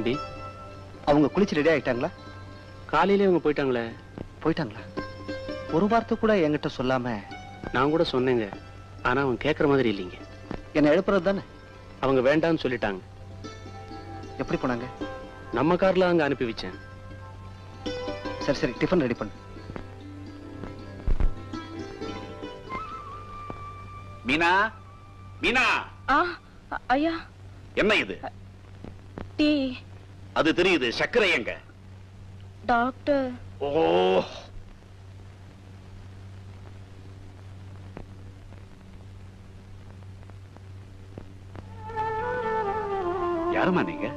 தம்பி. அவங்க குளிச்சு ரெடி ஆயிட்டாங்களா? காலையிலே அவங்க போயிட்டாங்களே. போயிட்டாங்களா? ஒரு வார்த்தை கூட என்கிட்ட சொல்லாம. நான் கூட சொன்னேங்க, ஆனா அவங்க கேட்கற மாதிரி இல்லைங்க. என்ன எழுப்புறது தானே? அவங்க வேண்டாம்னு சொல்லிட்டாங்க. எப்படி போனாங்க? நம்ம கார்ல அங்க அனுப்பி வச்சேன். சரி சரி, டிஃபன் ரெடி பண்ணு. மீனா, மீனா. ஐயா. என்ன இது? டீ. அது தெரியுது, சர்க்கரை எங்க? டாக்டர். ஓ, யாருமா நீங்க?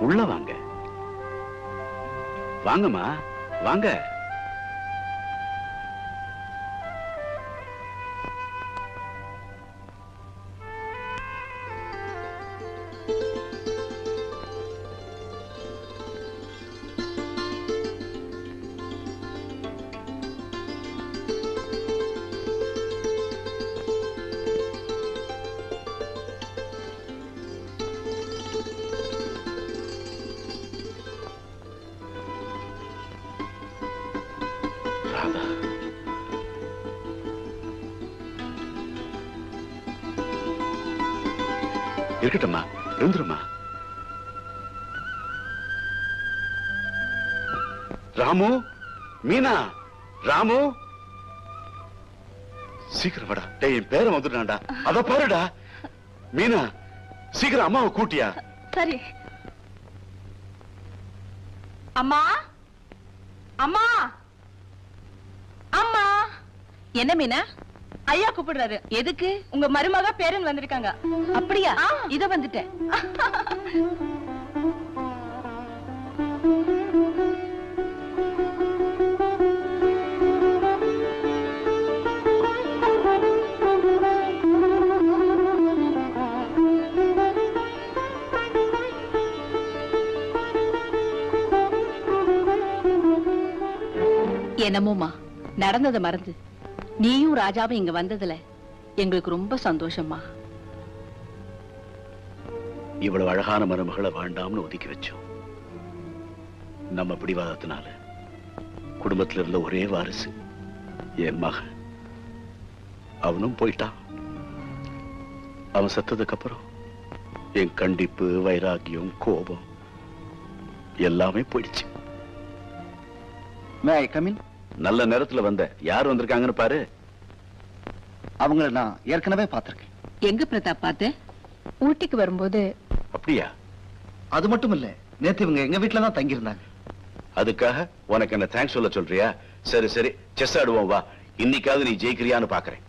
உள்ள வாங்க. வாங்கம்மா வாங்க. இருக்கட்டும்மா, இருந்துருமா. ராமு, மீனா, ராமு, சீக்கிரம் வாடா. டேய், என் பேரை வந்துட்டான்டா. அத பாருடா. மீனா, சீக்கிரம் அம்மாவை கூட்டியா. சரி. அம்மா, அம்மா, அம்மா. என்ன மீனா? ஐயா கூப்பிடுறாரு. எதுக்கு? உங்க மருமக பேரன் வந்திருக்காங்க. அப்படியா? இத வந்துட்டேன். என்னமோமா நடந்ததை மறந்து நீயும் ராஜாவும் இங்க வந்ததுல எங்களுக்கு ரொம்ப சந்தோஷமா. இவ்வளவு அழகான மருமகளை வேண்டாம்னு ஒதுக்கி வச்சோம். நம்ம பிடிவாதத்தினால குடும்பத்துல இருந்த ஒரே வாரிசு என் மகன். அவனும் போயிட்டான். அவன் செத்ததுக்கு அப்புறம் என் கண்டிப்பு, வைராகியம், கோபம் எல்லாமே போயிடுச்சு. மே ஐ கம் இன்? நல்ல நேரத்துல வந்த. யார் வந்திருக்காங்கன்னு பாரு. அவங்கள நான் ஏற்கனவே பார்த்திருக்கேன். எங்க பிரதாப் பார்த்து? ஊட்டிக்கு வரும்போது. அப்படியா? அது மட்டும் இல்ல, நேத்து இவங்க எங்க வீட்டுல தான் தங்கி இருந்தாங்க. அதுக்காக உனக்கு என்ன தேங்க்ஸ் சொல்ல சொல்றியா? சரி சரி, செஸ் ஆடுவோம் வா. இன்னைக்காவது நீ ஜெயிக்கிறியான்னு பாக்குறேன்.